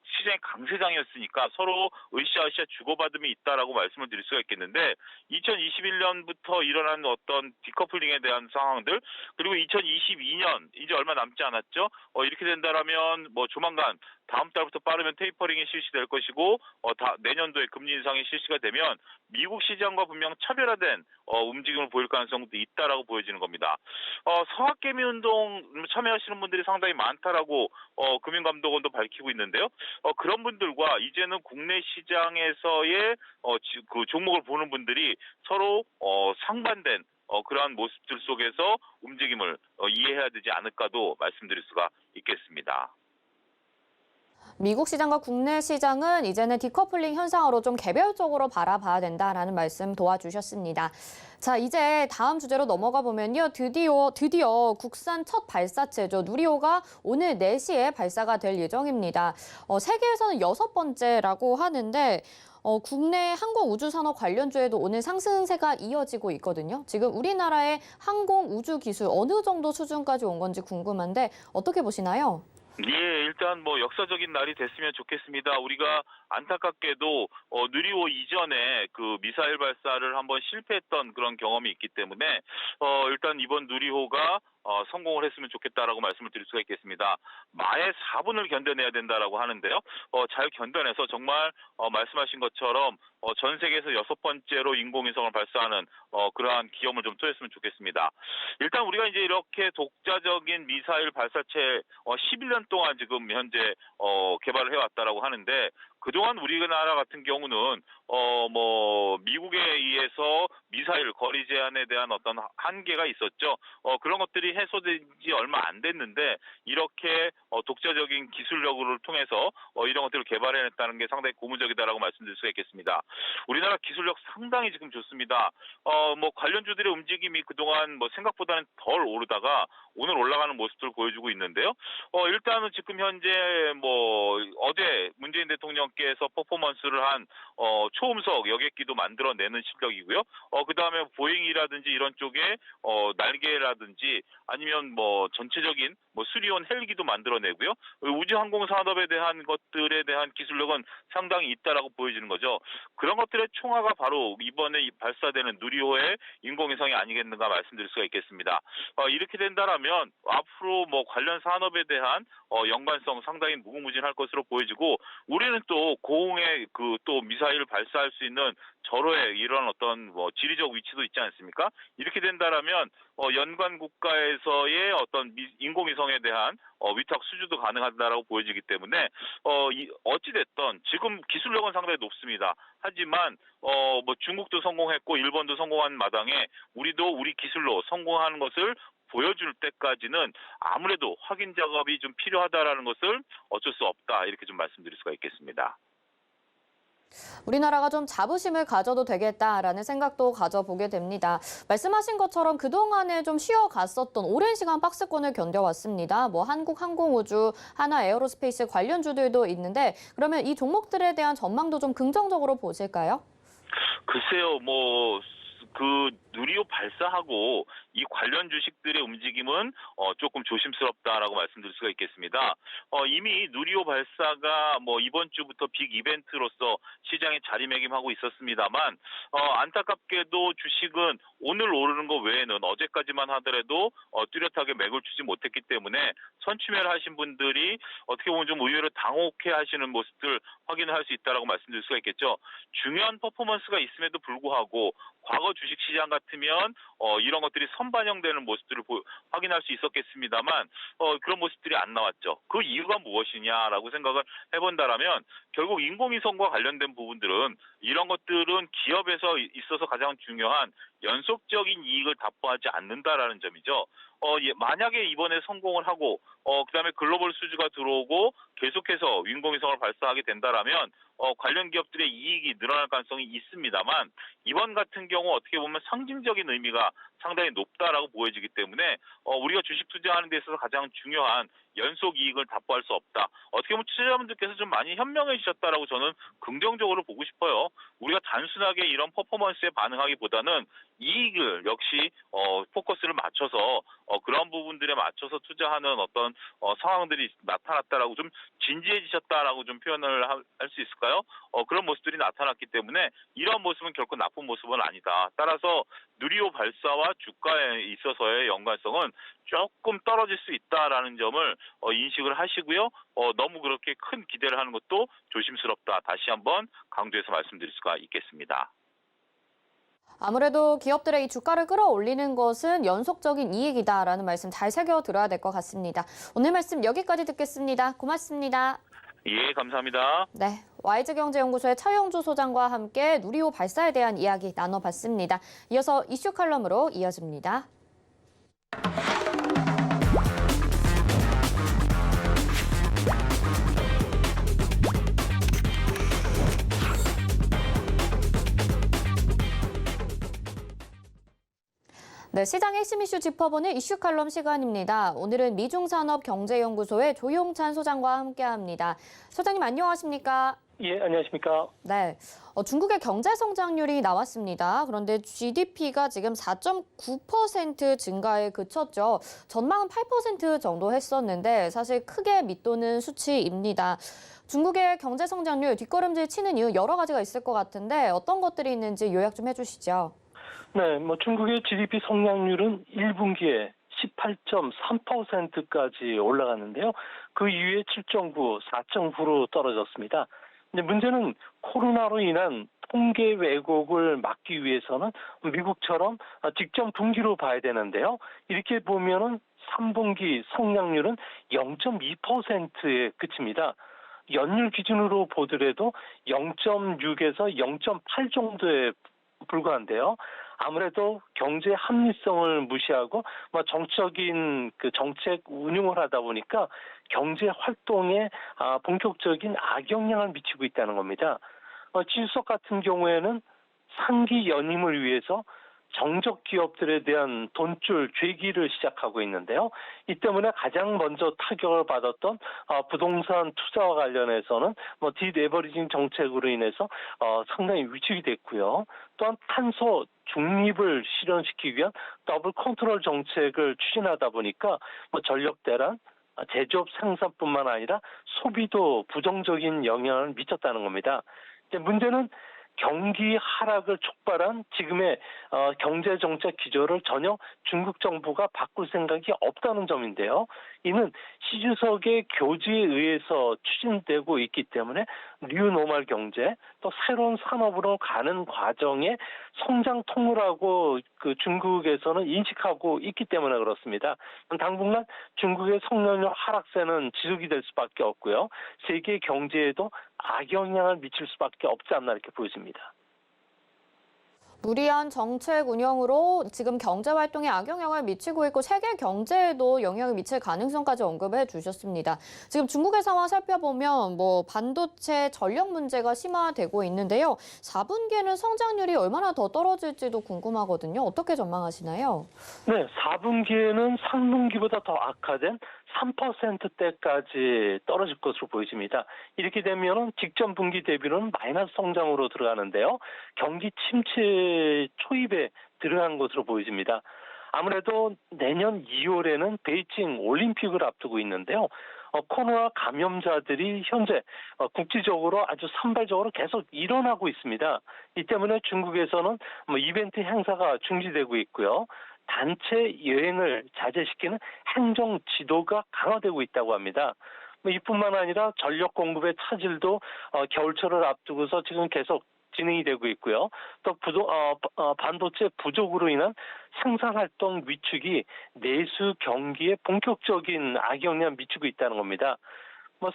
시장이 강세장이었으니까 서로 으쌰으쌰 주고받음이 있다라고 말씀을 드릴 수가 있겠는데 2021년부터 일어난 어떤 디커플링에 대한 상황들 그리고 2022년 이제 얼마 남지 않았죠. 이렇게 된다라면 조만간 다음 달부터 빠르면 테이퍼링이 실시될 것이고 내년도에 금리 인상이 실시가 되면 미국 시장과 분명 차별화된 움직임을 보일 가능성도 있다라고 보여지는 겁니다. 서학개미 운동 참여하시는 분들이 상당히 많다라고 금융감독원도 밝히고 있는데요. 그런 분들과 이제는 국내 시장에서의 그 종목을 보는 분들이 서로 상반된 그러한 모습들 속에서 움직임을 이해해야 되지 않을까도 말씀드릴 수가 있겠습니다. 미국 시장과 국내 시장은 이제는 디커플링 현상으로 좀 개별적으로 바라봐야 된다라는 말씀 도와주셨습니다. 자, 이제 다음 주제로 넘어가 보면요. 드디어 국산 첫 발사체죠. 누리호가 오늘 4시에 발사가 될 예정입니다. 세계에서는 6번째라고 하는데 국내 항공우주산업 관련주에도 오늘 상승세가 이어지고 있거든요. 지금 우리나라의 항공우주기술 어느 정도 수준까지 온 건지 궁금한데 어떻게 보시나요? 예, 일단 역사적인 날이 됐으면 좋겠습니다. 우리가 안타깝게도 누리호 이전에 그 미사일 발사를 한번 실패했던 그런 경험이 있기 때문에 일단 이번 누리호가 성공을 했으면 좋겠다라고 말씀을 드릴 수가 있겠습니다. 마의 4분을 견뎌내야 된다라고 하는데요. 잘 견뎌내서 정말 말씀하신 것처럼 전 세계에서 6번째로 인공위성을 발사하는 그러한 기염을 좀 토했으면 좋겠습니다. 일단 우리가 이제 이렇게 독자적인 미사일 발사체 11년 동안 지금 현재 개발을 해왔다라고 하는데 그동안 우리나라 같은 경우는 미국에 의해서 미사일 거리 제한에 대한 어떤 한계가 있었죠. 그런 것들이 해소된 지 얼마 안 됐는데 이렇게 독자적인 기술력을 통해서 이런 것들을 개발해냈다는 게 상당히 고무적이다라고 말씀드릴 수가 있겠습니다. 우리나라 기술력 상당히 지금 좋습니다. 관련주들의 움직임이 그동안 생각보다는 덜 오르다가 오늘 올라가는 모습들을 보여주고 있는데요. 일단은 지금 현재 어제 문재인 대통령께서 퍼포먼스를 한 초음속 여객기도 만들어내는 실력이고요. 그다음에 보잉이라든지 이런 쪽에 날개라든지 아니면 전체적인 수리온 헬기도 만들어내고요. 우주항공 산업에 대한 것들에 대한 기술력은 상당히 있다라고 보여지는 거죠. 그런 것들의 총화가 바로 이번에 발사되는 누리호의 인공위성이 아니겠는가 말씀드릴 수가 있겠습니다. 이렇게 된다라면 앞으로 관련 산업에 대한 연관성 상당히 무궁무진할 것으로 보여지고 우리는 또 고흥에 또 미사일을 발사할 수 있는 절호의 이런 어떤 지리적 위치도 있지 않습니까? 이렇게 된다라면 연관 국가에서의 어떤 인공위성에 대한 위탁 수주도 가능하다라고 보여지기 때문에 어찌 됐든 지금 기술력은 상당히 높습니다. 하지만 중국도 성공했고 일본도 성공한 마당에 우리도 우리 기술로 성공하는 것을 보여줄 때까지는 아무래도 확인 작업이 좀 필요하다라는 것을 어쩔 수 없다 이렇게 좀 말씀드릴 수가 있겠습니다. 우리나라가 좀 자부심을 가져도 되겠다라는 생각도 가져보게 됩니다. 말씀하신 것처럼 그동안에 좀 쉬어갔었던 오랜 시간 박스권을 견뎌왔습니다. 한국항공우주, 하나에어로스페이스 관련주들도 있는데 그러면 이 종목들에 대한 전망도 좀 긍정적으로 보실까요? 글쎄요, 그 누리호 발사하고 이 관련 주식들의 움직임은 조금 조심스럽다라고 말씀드릴 수가 있겠습니다. 이미 누리호 발사가 이번 주부터 빅 이벤트로서 시장에 자리매김하고 있었습니다만 안타깝게도 주식은 오늘 오르는 것 외에는 어제까지만 하더라도 뚜렷하게 맥을 추지 못했기 때문에 선취매를 하신 분들이 어떻게 보면 좀 의외로 당혹해 하시는 모습들 확인을 할 수 있다라고 말씀드릴 수가 있겠죠. 중요한 퍼포먼스가 있음에도 불구하고 과거 주식시장 같으면 이런 것들이 선반영되는 모습들을 확인할 수 있었겠습니다만 그런 모습들이 안 나왔죠. 그 이유가 무엇이냐라고 생각을 해본다라면 결국 인공위성과 관련된 부분들은 이런 것들은 기업에서 있어서 가장 중요한 연속적인 이익을 답보하지 않는다라는 점이죠. 만약에 이번에 성공을 하고 그다음에 글로벌 수주가 들어오고 계속해서 인공위성을 발사하게 된다라면 관련 기업들의 이익이 늘어날 가능성이 있습니다만 이번 같은 경우 어떻게 보면 상징적인 의미가 상당히 높다라고 보여지기 때문에 우리가 주식 투자하는 데 있어서 가장 중요한 연속 이익을 답보할 수 없다. 어떻게 보면 투자자분들께서 좀 많이 현명해지셨다라고 저는 긍정적으로 보고 싶어요. 우리가 단순하게 이런 퍼포먼스에 반응하기보다는 이익을 역시 포커스를 맞춰서 그런 부분들에 맞춰서 투자하는 어떤 상황들이 나타났다라고 좀 진지해지셨다라고 좀 표현을 할 수 있을까요? 그런 모습들이 나타났기 때문에 이런 모습은 결코 나쁜 모습은 아니다. 따라서 누리호 발사와 주가에 있어서의 연관성은 조금 떨어질 수 있다라는 점을 인식을 하시고요. 너무 그렇게 큰 기대를 하는 것도 조심스럽다. 다시 한번 강조해서 말씀드릴 수가 있겠습니다. 아무래도 기업들의 이 주가를 끌어올리는 것은 연속적인 이익이다라는 말씀 잘 새겨 들어야 될 것 같습니다. 오늘 말씀 여기까지 듣겠습니다. 고맙습니다. 예, 감사합니다. 네, YG경제연구소의 차영주 소장과 함께 누리호 발사에 대한 이야기 나눠봤습니다. 이어서 이슈 칼럼으로 이어집니다. 네, 시장 핵심 이슈 짚어보는 이슈 칼럼 시간입니다. 오늘은 미중산업경제연구소의 조용찬 소장과 함께합니다. 소장님 안녕하십니까? 예, 안녕하십니까? 네, 중국의 경제 성장률이 나왔습니다. 그런데 GDP가 지금 4.9% 증가에 그쳤죠. 전망은 8% 정도 했었는데 사실 크게 밑도는 수치입니다. 중국의 경제 성장률 뒷걸음질 치는 이유 여러 가지가 있을 것 같은데 어떤 것들이 있는지 요약 좀 해주시죠. 네, 중국의 GDP 성장률은 1분기에 18.3%까지 올라갔는데요. 그 이후에 7.9, 4.9로 떨어졌습니다. 근데 문제는 코로나로 인한 통계 왜곡을 막기 위해서는 미국처럼 직전 분기로 봐야 되는데요. 이렇게 보면은 3분기 성장률은 0.2%에 그칩니다. 연율 기준으로 보더라도 0.6에서 0.8 정도에 불과한데요. 아무래도 경제 합리성을 무시하고 정적인 그 정책 운용을 하다 보니까 경제 활동에 본격적인 악영향을 미치고 있다는 겁니다. 지수석 같은 경우에는 상기 연임을 위해서 정적 기업들에 대한 돈줄 죄기를 시작하고 있는데요. 이 때문에 가장 먼저 타격을 받았던 부동산 투자와 관련해서는 디레버리징 정책으로 인해서 상당히 위축이 됐고요. 또한 탄소 중립을 실현시키기 위한 더블 컨트롤 정책을 추진하다 보니까 전력 대란, 제조업 생산뿐만 아니라 소비도 부정적인 영향을 미쳤다는 겁니다. 이제 문제는 경기 하락을 촉발한 지금의 경제 정책 기조를 전혀 중국 정부가 바꿀 생각이 없다는 점인데요. 이는 시주석의 교지에 의해서 추진되고 있기 때문에 뉴노멀 경제, 또 새로운 산업으로 가는 과정에 성장 통로라고 그 중국에서는 인식하고 있기 때문에 그렇습니다. 당분간 중국의 성장률 하락세는 지속이 될 수밖에 없고요. 세계 경제에도 악영향을 미칠 수밖에 없지 않나 이렇게 보여집니다. 무리한 정책 운영으로 지금 경제 활동에 악영향을 미치고 있고 세계 경제에도 영향을 미칠 가능성까지 언급해 주셨습니다. 지금 중국의 상황 살펴보면 반도체 전력 문제가 심화되고 있는데요. 4분기에는 성장률이 얼마나 더 떨어질지도 궁금하거든요. 어떻게 전망하시나요? 네, 4분기에는 3분기보다 더 악화된 3%대까지 떨어질 것으로 보여집니다. 이렇게 되면 직전 분기 대비로는 마이너스 성장으로 들어가는데요. 경기 침체 초입에 들어간 것으로 보여집니다. 아무래도 내년 2월에는 베이징 올림픽을 앞두고 있는데요. 코로나 감염자들이 현재 국지적으로 아주 산발적으로 계속 일어나고 있습니다. 이 때문에 중국에서는 이벤트 행사가 중지되고 있고요. 단체 여행을 자제시키는 행정 지도가 강화되고 있다고 합니다. 이뿐만 아니라 전력 공급의 차질도 겨울철을 앞두고서 지금 계속 진행이 되고 있고요. 또 반도체 부족으로 인한 생산활동 위축이 내수 경기에 본격적인 악영향을 미치고 있다는 겁니다.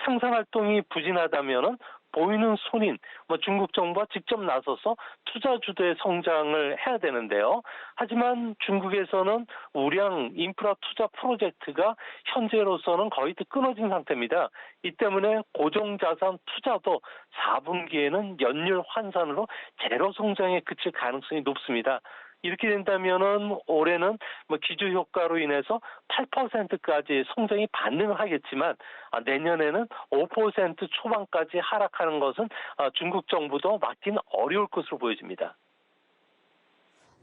생산활동이 부진하다면은 보이는 손인 중국 정부가 직접 나서서 투자 주도의 성장을 해야 되는데요. 하지만 중국에서는 우량 인프라 투자 프로젝트가 현재로서는 거의 다 끊어진 상태입니다. 이 때문에 고정자산 투자도 4분기에는 연율 환산으로 제로 성장에 그칠 가능성이 높습니다. 이렇게 된다면은 올해는 기주 효과로 인해서 8%까지 성장이 반등을 하겠지만 내년에는 5% 초반까지 하락하는 것은 중국 정부도 막기는 어려울 것으로 보여집니다.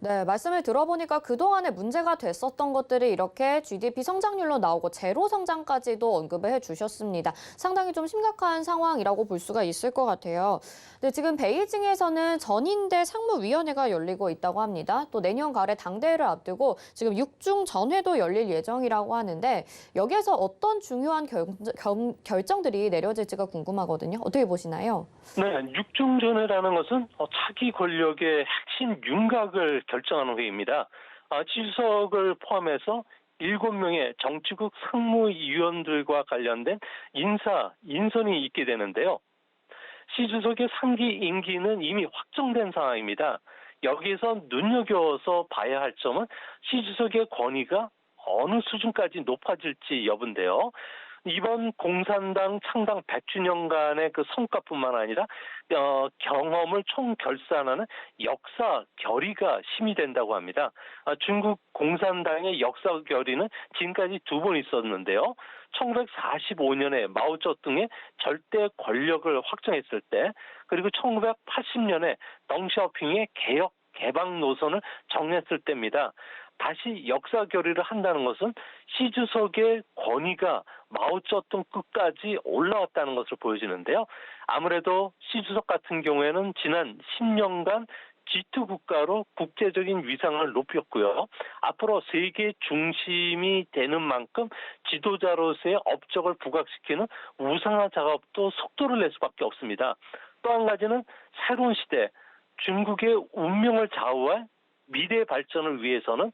네, 말씀을 들어보니까 그동안에 문제가 됐었던 것들이 이렇게 GDP 성장률로 나오고 제로 성장까지도 언급을 해주셨습니다. 상당히 좀 심각한 상황이라고 볼 수가 있을 것 같아요. 네, 지금 베이징에서는 전인대 상무위원회가 열리고 있다고 합니다. 또 내년 가을에 당대회를 앞두고 지금 6중 전회도 열릴 예정이라고 하는데 여기에서 어떤 중요한 결정들이 내려질지가 궁금하거든요. 어떻게 보시나요? 네, 6중 전회라는 것은 차기 권력의 핵심 윤곽을 결정하는 회의입니다. 시 주석을 포함해서 7명의 정치국 상무위원들과 관련된 인선이 있게 되는데요. 시 주석의 3기 임기는 이미 확정된 상황입니다. 여기에서 눈여겨서 봐야 할 점은 시 주석의 권위가 어느 수준까지 높아질지 여부인데요. 이번 공산당 창당 100주년간의 그 성과뿐만 아니라 경험을 총결산하는 역사 결의가 심의된다고 합니다. 중국 공산당의 역사 결의는 지금까지 2번 있었는데요. 1945년에 마오쩌둥의 절대 권력을 확정했을 때, 그리고 1980년에 덩샤오핑의 개혁 개방 노선을 정했을 때입니다. 다시 역사 결의를 한다는 것은 시 주석의 권위가 마오쩌둥 끝까지 올라왔다는 것을 보여주는데요. 아무래도 시 주석 같은 경우에는 지난 10년간 G2 국가로 국제적인 위상을 높였고요. 앞으로 세계 중심이 되는 만큼 지도자로서의 업적을 부각시키는 우상화 작업도 속도를 낼 수밖에 없습니다. 또 한 가지는 새로운 시대, 중국의 운명을 좌우할 미래 발전을 위해서는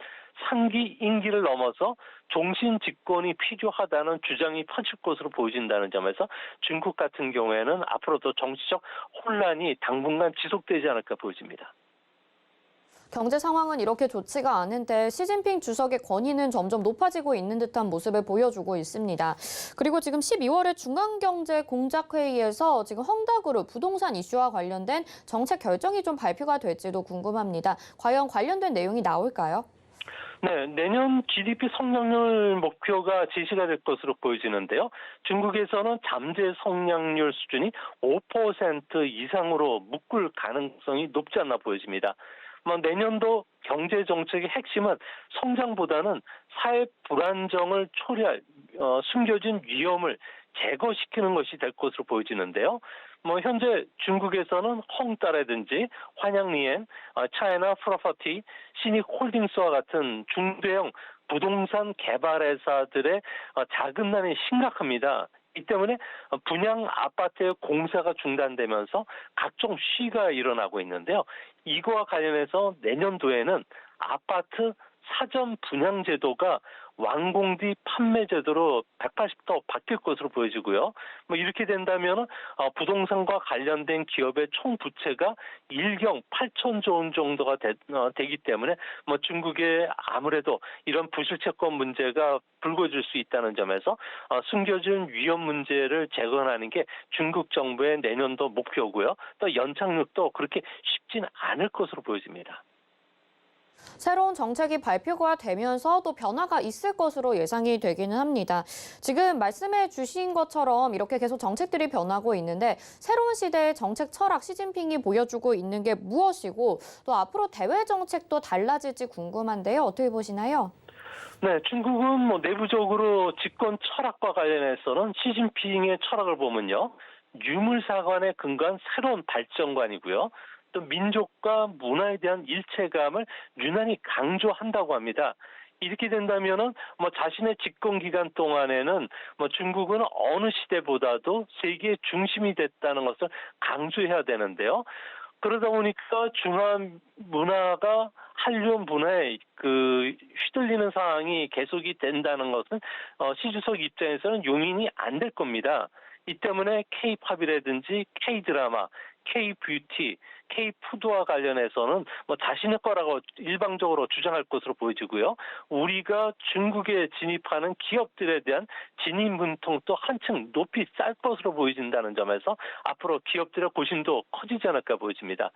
3기 임기를 넘어서 종신 집권이 필요하다는 주장이 퍼질 것으로 보여진다는 점에서 중국 같은 경우에는 앞으로도 정치적 혼란이 당분간 지속되지 않을까 보여집니다. 경제 상황은 이렇게 좋지가 않은데 시진핑 주석의 권위는 점점 높아지고 있는 듯한 모습을 보여주고 있습니다. 그리고 지금 12월에 중앙경제공작회의에서 지금 헝다그룹 부동산 이슈와 관련된 정책 결정이 좀 발표가 될지도 궁금합니다. 과연 관련된 내용이 나올까요? 네, 내년 GDP 성장률 목표가 제시가 될 것으로 보여지는데요. 중국에서는 잠재 성장률 수준이 5% 이상으로 묶을 가능성이 높지 않나 보여집니다. 내년도 경제 정책의 핵심은 성장보다는 사회 불안정을 초래할 숨겨진 위험을 제거시키는 것이 될 것으로 보여지는데요. 현재 중국에서는 헝다라든지 환양리엔, 차이나 프로퍼티, 신익홀딩스와 같은 중대형 부동산 개발 회사들의 자금난이 심각합니다. 이 때문에 분양 아파트의 공사가 중단되면서 각종 시위가 일어나고 있는데요. 이거와 관련해서 내년도에는 아파트 사전 분양 제도가 완공 뒤 판매 제도로 180도 바뀔 것으로 보여지고요. 이렇게 된다면 부동산과 관련된 기업의 총 부채가 1경 8천조 원 정도가 되기 때문에 중국의 아무래도 이런 부실채권 문제가 불거질 수 있다는 점에서 숨겨진 위험 문제를 재건하는 게 중국 정부의 내년도 목표고요. 또 연착륙도 그렇게 쉽진 않을 것으로 보여집니다. 새로운 정책이 발표가 되면서 또 변화가 있을 것으로 예상이 되기는 합니다. 지금 말씀해 주신 것처럼 이렇게 계속 정책들이 변하고 있는데 새로운 시대의 정책 철학 시진핑이 보여주고 있는 게 무엇이고 또 앞으로 대외 정책도 달라질지 궁금한데요. 어떻게 보시나요? 네, 중국은 내부적으로 집권 철학과 관련해서는 시진핑의 철학을 보면요. 유물사관에 근거한 새로운 발전관이고요. 또 민족과 문화에 대한 일체감을 유난히 강조한다고 합니다. 이렇게 된다면은 자신의 집권 기간 동안에는 중국은 어느 시대보다도 세계의 중심이 됐다는 것을 강조해야 되는데요. 그러다 보니까 중화 문화가 한류 문화에 휘둘리는 상황이 계속이 된다는 것은 시 주석 입장에서는 용인이 안 될 겁니다. 이 때문에 K-팝이라든지 K-드라마, K-뷰티, K-푸드와 관련해서는 뭐 자신의 거라고 일방적으로 주장할 것으로 보여지고요. 우리가 중국에 진입하는 기업들에 대한 진입 문통도 한층 높이 쌀 것으로 보여진다는 점에서 앞으로 기업들의 고심도 커지지 않을까 보여집니다.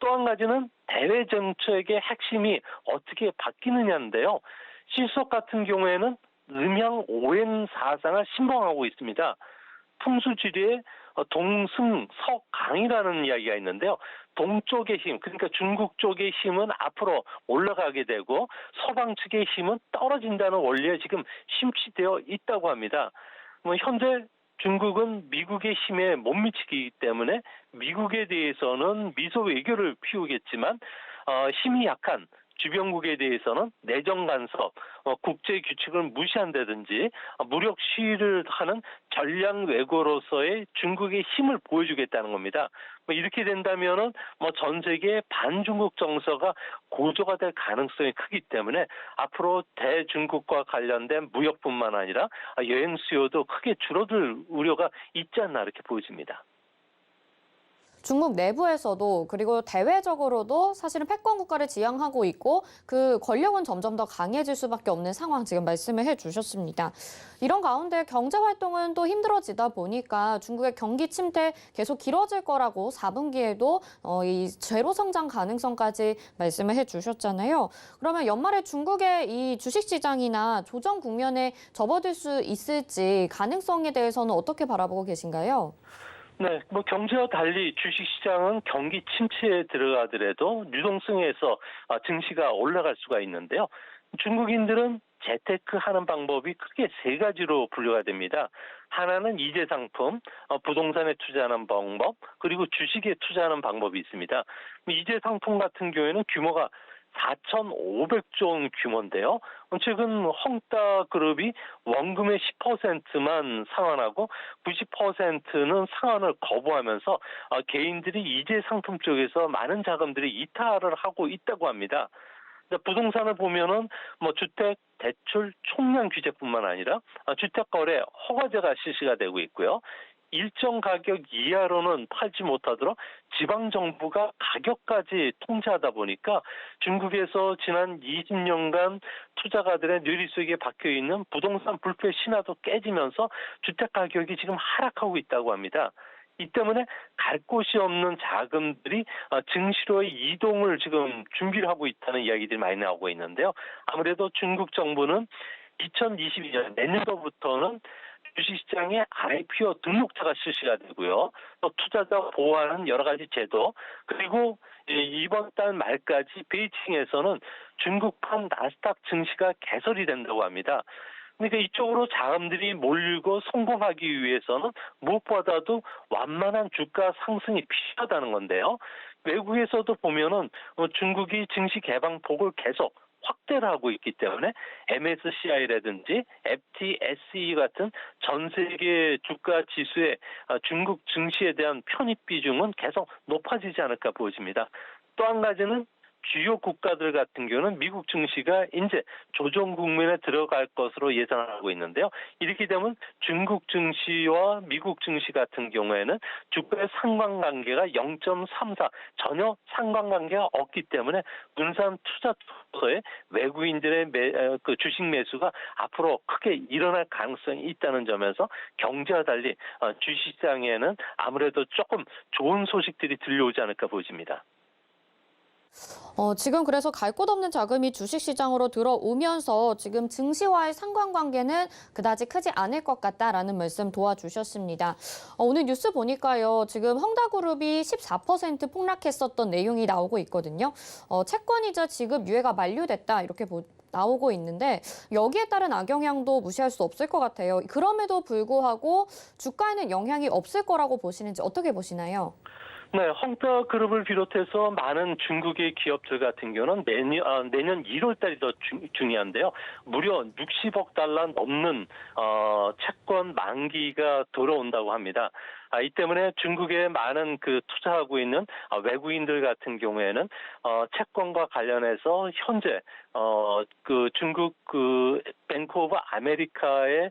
또 한 가지는 대외 정책의 핵심이 어떻게 바뀌느냐인데요. 시속 같은 경우에는 음양 오행 사상을 신봉하고 있습니다. 풍수지리에 동승 서강이라는 이야기가 있는데요. 동쪽의 힘, 그러니까 중국 쪽의 힘은 앞으로 올라가게 되고 서방 측의 힘은 떨어진다는 원리에 지금 심취되어 있다고 합니다. 현재 중국은 미국의 힘에 못 미치기 때문에 미국에 대해서는 미소 외교를 피우겠지만 힘이 약한 주변국에 대해서는 내정 간섭, 국제 규칙을 무시한다든지 무력 시위를 하는 전략 외교로서의 중국의 힘을 보여주겠다는 겁니다. 이렇게 된다면은 전 세계 반중국 정서가 고조가 될 가능성이 크기 때문에 앞으로 대중국과 관련된 무역뿐만 아니라 여행 수요도 크게 줄어들 우려가 있지 않나 이렇게 보여집니다. 중국 내부에서도 그리고 대외적으로도 사실은 패권 국가를 지향하고 있고 그 권력은 점점 더 강해질 수밖에 없는 상황 지금 말씀을 해주셨습니다. 이런 가운데 경제 활동은 또 힘들어지다 보니까 중국의 경기 침체 계속 길어질 거라고 4분기에도 이 제로 성장 가능성까지 말씀을 해주셨잖아요. 그러면 연말에 중국의 이 주식시장이나 조정 국면에 접어들 수 있을지 가능성에 대해서는 어떻게 바라보고 계신가요? 네, 경제와 달리 주식시장은 경기 침체에 들어가더라도 유동성에서 증시가 올라갈 수가 있는데요. 중국인들은 재테크 하는 방법이 크게 세 가지로 분류가 됩니다. 하나는 이재 상품, 부동산에 투자하는 방법, 그리고 주식에 투자하는 방법이 있습니다. 이재 상품 같은 경우에는 규모가 4,500조 원 규모인데요. 최근 헝다그룹이 원금의 10%만 상환하고 90%는 상환을 거부하면서 개인들이 이재 상품 쪽에서 많은 자금들이 이탈을 하고 있다고 합니다. 부동산을 보면은 주택 대출 총량 규제뿐만 아니라 주택 거래 허가제가 실시가 되고 있고요. 일정 가격 이하로는 팔지 못하도록 지방 정부가 가격까지 통제하다 보니까 중국에서 지난 20년간 투자가들의 뇌리속에 박혀 있는 부동산 불패 신화도 깨지면서 주택 가격이 지금 하락하고 있다고 합니다. 이 때문에 갈 곳이 없는 자금들이 증시로의 이동을 지금 준비를 하고 있다는 이야기들이 많이 나오고 있는데요. 아무래도 중국 정부는 2022년 내년도부터는 주식시장에 IPO 등록제가 실시가 되고요. 또 투자자 보호하는 여러 가지 제도, 그리고 이번 달 말까지 베이징에서는 중국판 나스닥 증시가 개설이 된다고 합니다. 그러니까 이쪽으로 자금들이 몰리고 성공하기 위해서는 무엇보다도 완만한 주가 상승이 필요하다는 건데요. 외국에서도 보면은 중국이 증시 개방폭을 계속 확대를 하고 있기 때문에 MSCI라든지 FTSE 같은 전 세계 주가 지수의 중국 증시에 대한 편입 비중은 계속 높아지지 않을까 보여집니다. 또 한 가지는 주요 국가들 같은 경우는 미국 증시가 이제 조정 국면에 들어갈 것으로 예상을 하고 있는데요. 이렇게 되면 중국 증시와 미국 증시 같은 경우에는 주가의 상관관계가 0.34 전혀 상관관계가 없기 때문에 분산 투자처의 외국인들의 주식 매수가 앞으로 크게 일어날 가능성이 있다는 점에서 경제와 달리 주식시장에는 아무래도 조금 좋은 소식들이 들려오지 않을까 보여집니다. 지금 그래서 갈 곳 없는 자금이 주식시장으로 들어오면서 지금 증시와의 상관관계는 그다지 크지 않을 것 같다라는 말씀 도와주셨습니다. 오늘 뉴스 보니까요. 지금 헝다그룹이 14% 폭락했었던 내용이 나오고 있거든요. 채권이자 지급 유예가 만료됐다 이렇게 나오고 있는데 여기에 따른 악영향도 무시할 수 없을 것 같아요. 그럼에도 불구하고 주가에는 영향이 없을 거라고 보시는지 어떻게 보시나요? 네, 헝다그룹을 비롯해서 많은 중국의 기업들 같은 경우는 내년 1월 달이 더 중요한데요. 무려 60억 달러 넘는 채권 만기가 들어온다고 합니다. 이 때문에 중국에 많은 그 투자하고 있는 외국인들 같은 경우에는 채권과 관련해서 현재 그 중국 그 뱅크 오브 아메리카의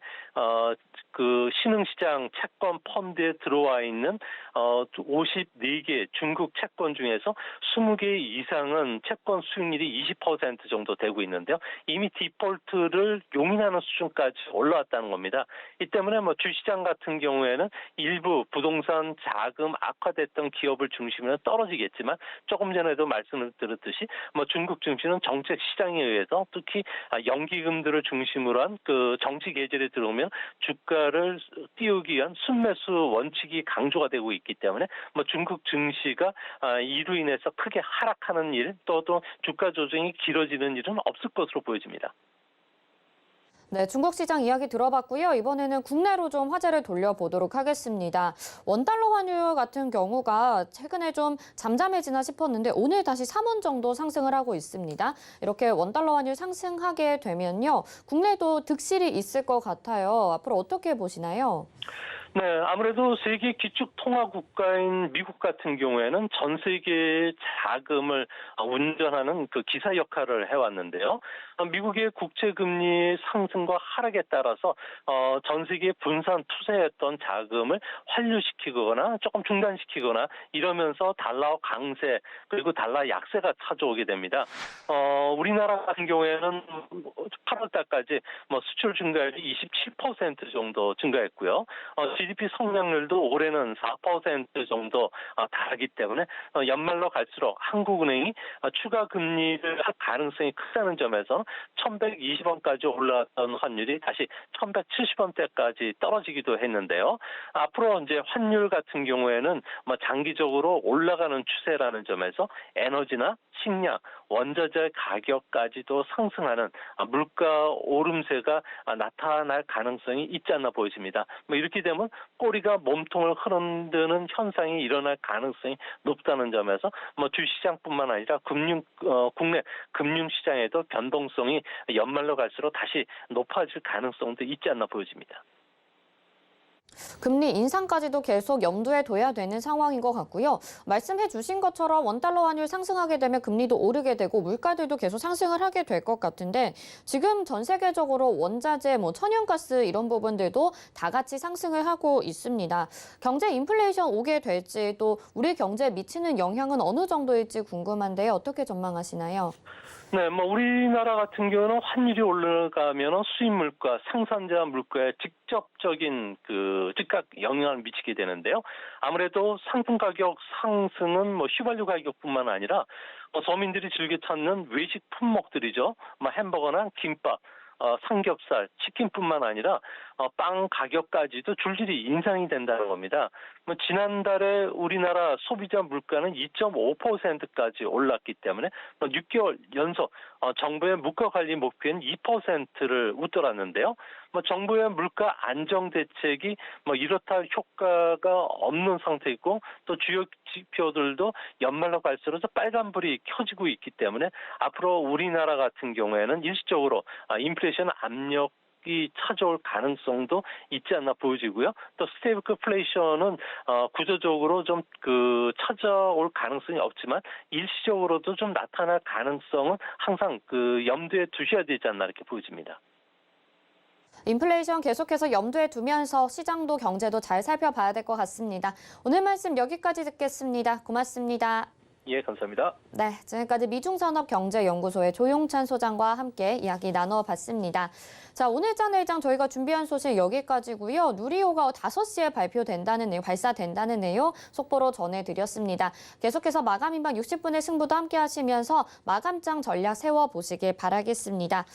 그 신흥시장 채권 펀드에 들어와 있는 54개 중국 채권 중에서 20개 이상은 채권 수익률이 20% 정도 되고 있는데요. 이미 디폴트를 용인하는 수준까지 올라왔다는 겁니다. 이 때문에 뭐 주시장 같은 경우에는 일부 부동산 자금 악화됐던 기업을 중심으로 떨어지겠지만 조금 전에도 말씀을 드렸듯이 뭐 중국 증시는 정책 시장에 의해서 특히 연기금들을 중심으로 한 그 정치 계절에 들어오면 주가를 띄우기 위한 순매수 원칙이 강조가 되고 있기 때문에 뭐 중국 증시가 이로 인해서 크게 하락하는 일 또 주가 조정이 길어지는 일은 없을 것으로 보여집니다. 네, 중국 시장 이야기 들어봤고요. 이번에는 국내로 좀 화제를 돌려보도록 하겠습니다. 원달러 환율 같은 경우가 최근에 좀 잠잠해지나 싶었는데 오늘 다시 3원 정도 상승을 하고 있습니다. 이렇게 원달러 환율 상승하게 되면요. 국내도 득실이 있을 것 같아요. 앞으로 어떻게 보시나요? 네, 아무래도 세계 기축 통화 국가인 미국 같은 경우에는 전 세계의 자금을 운전하는 그 기사 역할을 해왔는데요. 미국의 국채 금리 상승과 하락에 따라서 전 세계 분산 투자했던 자금을 환류시키거나 조금 중단시키거나 이러면서 달러 강세 그리고 달러 약세가 찾아오게 됩니다. 우리나라 같은 경우에는 8월 달까지 뭐 수출 증가율이 27% 정도 증가했고요. GDP 성장률도 올해는 4% 정도 달하기 때문에 연말로 갈수록 한국은행이 추가 금리를 할 가능성이 크다는 점에서 1,120원까지 올라왔던 환율이 다시 1,170원대까지 떨어지기도 했는데요. 앞으로 이제 환율 같은 경우에는 뭐 장기적으로 올라가는 추세라는 점에서 에너지나 식량, 원자재 가격까지도 상승하는 물가 오름세가 나타날 가능성이 있지 않나 보여집니다. 뭐 이렇게 되면 꼬리가 몸통을 흔드는 현상이 일어날 가능성이 높다는 점에서 뭐 주시장뿐만 아니라 국내 금융시장에도 변동성이 연말로 갈수록 다시 높아질 가능성도 있지 않나 보여집니다. 금리 인상까지도 계속 염두에 둬야 되는 상황인 것 같고요. 말씀해 주신 것처럼 원달러 환율 상승하게 되면 금리도 오르게 되고 물가들도 계속 상승을 하게 될 것 같은데 지금 전 세계적으로 원자재, 뭐 천연가스 이런 부분들도 다 같이 상승을 하고 있습니다. 경제 인플레이션 오게 될지 또 우리 경제에 미치는 영향은 어느 정도일지 궁금한데요. 어떻게 전망하시나요? 네, 뭐 우리나라 같은 경우는 환율이 올라가면 수입 물가, 생산자 물가에 직접적인 그 즉각 영향을 미치게 되는데요. 아무래도 상품 가격 상승은 뭐 휘발유 가격뿐만 아니라 서민들이 즐겨 찾는 외식 품목들이죠. 뭐 햄버거나 김밥, 삼겹살, 치킨뿐만 아니라 빵 가격까지도 줄줄이 인상이 된다는 겁니다. 뭐 지난달에 우리나라 소비자 물가는 2.5%까지 올랐기 때문에 6개월 연속 정부의 물가 관리 목표인 2%를 웃돌았는데요. 뭐 정부의 물가 안정 대책이 뭐 이렇다 효과가 없는 상태이고 또 주요 지표들도 연말로 갈수록 빨간불이 켜지고 있기 때문에 앞으로 우리나라 같은 경우에는 일시적으로 인플레이션 압력 이 찾아올 가능성도 있지 않나 보여지고요. 또 스태그플레이션은 구조적으로 좀 그 찾아올 가능성이 없지만 일시적으로도 좀 나타날 가능성은 항상 그 염두에 두셔야 되지 않나 이렇게 보여집니다. 인플레이션 계속해서 염두에 두면서 시장도 경제도 잘 살펴봐야 될 것 같습니다. 오늘 말씀 여기까지 듣겠습니다. 고맙습니다. 예, 감사합니다. 네, 지금까지 미중산업경제연구소의 조용찬 소장과 함께 이야기 나눠봤습니다. 자, 오늘 장 저희가 준비한 소식 여기까지고요. 누리호가 5시에 발사된다는 내용 속보로 전해드렸습니다. 계속해서 마감인방 60분의 승부도 함께 하시면서 마감장 전략 세워보시길 바라겠습니다.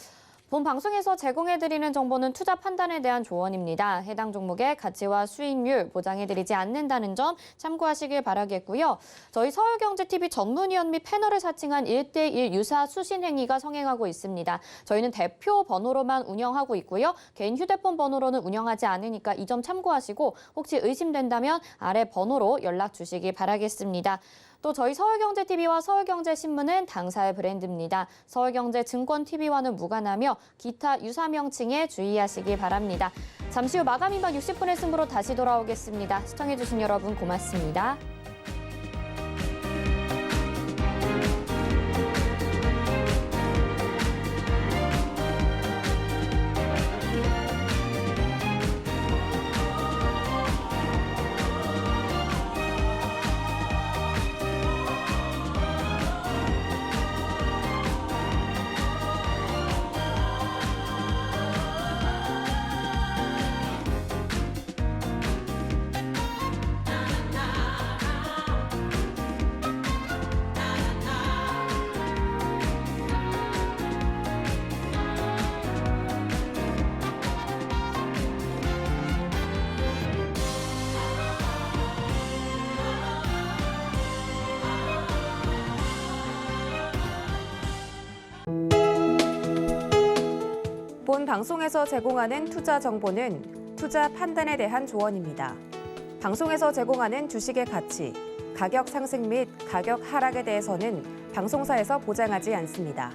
본 방송에서 제공해드리는 정보는 투자 판단에 대한 조언입니다. 해당 종목의 가치와 수익률 보장해드리지 않는다는 점 참고하시길 바라겠고요. 저희 서울경제TV 전문위원 및 패널을 사칭한 1대1 유사 수신 행위가 성행하고 있습니다. 저희는 대표 번호로만 운영하고 있고요. 개인 휴대폰 번호로는 운영하지 않으니까 이 점 참고하시고 혹시 의심된다면 아래 번호로 연락 주시기 바라겠습니다. 또 저희 서울경제TV와 서울경제신문은 당사의 브랜드입니다. 서울경제증권TV와는 무관하며 기타 유사 명칭에 주의하시기 바랍니다. 잠시 후 마감 인방 60분의 승부로 다시 돌아오겠습니다. 시청해주신 여러분 고맙습니다. 본 방송에서 제공하는 투자 정보는 투자 판단에 대한 조언입니다. 방송에서 제공하는 주식의 가치, 가격 상승 및 가격 하락에 대해서는 방송사에서 보장하지 않습니다.